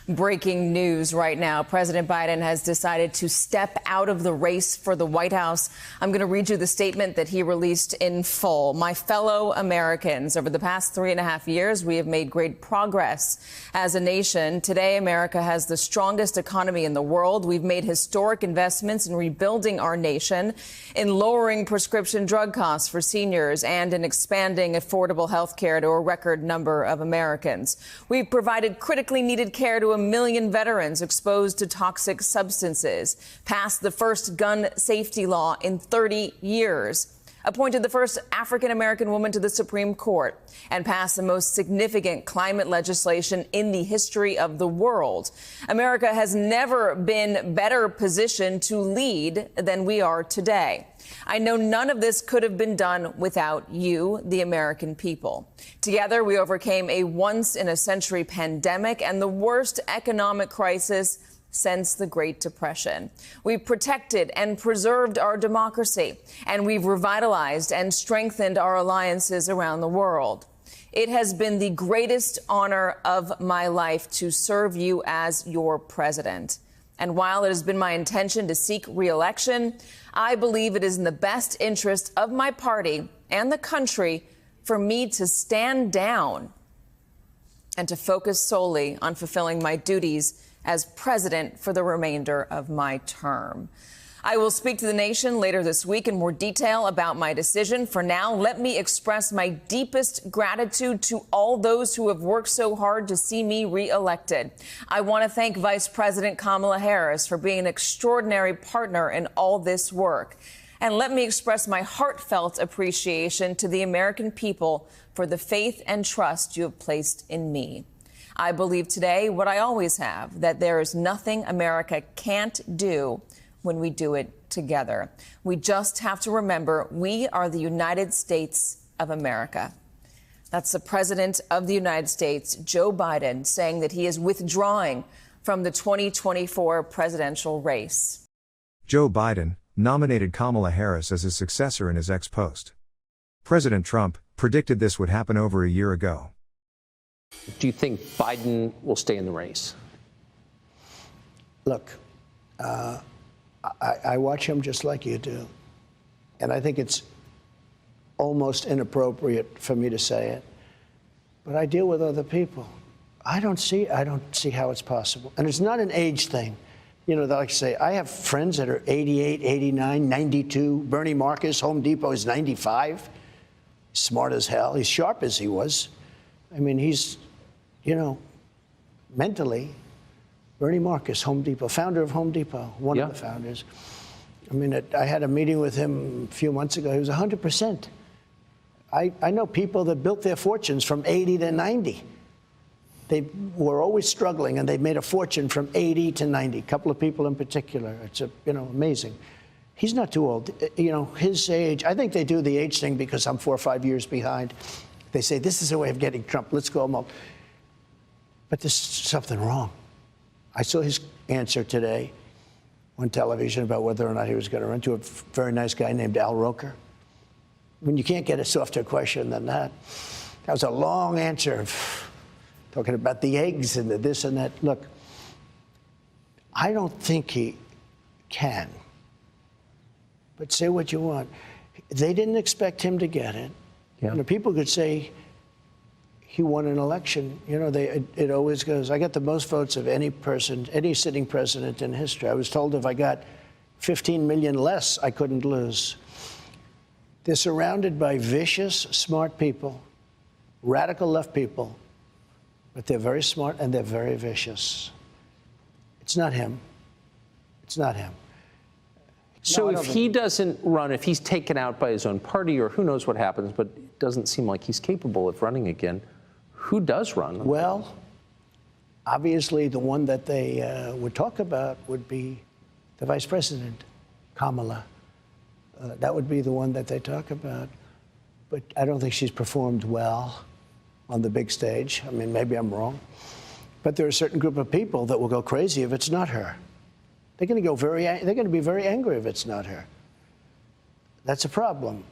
Breaking news right now. President Biden has decided to step out of the race for the White House. I'm going to read you the statement that he released in full. My fellow Americans, over the past 3.5 years, we have made great progress as a nation. Today, America has the strongest economy in the world. We've made historic investments in rebuilding our nation, in lowering prescription drug costs for seniors, and in expanding affordable health care to a record number of Americans. We've provided critically needed care to 1 million veterans exposed to toxic substances, passed the first gun safety law in 30 years, appointed the first African-American woman to the Supreme Court, and passed the most significant climate legislation in the history of the world. America has never been better positioned to lead than we are today. I know none of this could have been done without you, the American people. Together, we overcame a once-in-a-century pandemic and the worst economic crisis since the Great Depression. We've protected and preserved our democracy, and we've revitalized and strengthened our alliances around the world. It has been the greatest honor of my life to serve you as your president. And while it has been my intention to seek re-election, I believe it is in the best interest of my party and the country for me to stand down and to focus solely on fulfilling my duties as president for the remainder of my term. I will speak to the nation later this week in more detail about my decision. For now, let me express my deepest gratitude to all those who have worked so hard to see me reelected. I want to thank Vice President Kamala Harris for being an extraordinary partner in all this work. And let me express my heartfelt appreciation to the American people for the faith and trust you have placed in me. I believe today what I always have, that there is nothing America can't do when we do it together. We just have to remember we are the United States of America. That's the President of the United States, Joe Biden, saying that he is withdrawing from the 2024 presidential race. Joe Biden nominated Kamala Harris as his successor in his ex-post. President Trump predicted this would happen over a year ago. Do you think Biden will stay in the race? Look, I watch him just like you do, and I think it's almost inappropriate for me to say it, but I deal with other people. I don't see how it's possible, and it's not an age thing. You know, like I say, I have friends that are 88, 89, 92. Bernie Marcus, Home Depot, is 95. Smart as hell. He's sharp as he was. I mean, he's, you know, mentally. Bernie Marcus, Home Depot, founder of Home Depot, one of the founders. I mean, I had a meeting with him a few months ago. He was 100%. I know people that built their fortunes from 80 to 90. They were always struggling, and they made a fortune from 80 to 90. A couple of people in particular. It's, amazing. He's not too old. You know, his age, I think they do the age thing because I'm 4 or 5 years behind. They say, this is a way of getting Trump. Let's go him up. But there's something wrong. I saw his answer today on television about whether or not he was going to run, to a very nice guy named Al Roker. I mean, you can't get a softer question than that. That was a long answer, talking about the eggs and the this and that. Look, I don't think he can. But say what you want. They didn't expect him to get it. Yeah. You know, people could say he won an election. You know, it always goes, I got the most votes of any person, any sitting president in history. I was told if I got 15 million less, I couldn't lose. They're surrounded by vicious, smart people, radical left people, but they're very smart and they're very vicious. It's not him. It's not him. So if he doesn't run, if he's taken out by his own party, or who knows what happens, but it doesn't seem like he's capable of running again, who does run? Well, obviously the one that they would talk about would be the vice president, Kamala. That would be the one that they talk about. But I don't think she's performed well on the big stage. I mean, maybe I'm wrong. But there are a certain group of people that will go crazy if it's not her. They're going to be very angry if it's not her. That's a problem.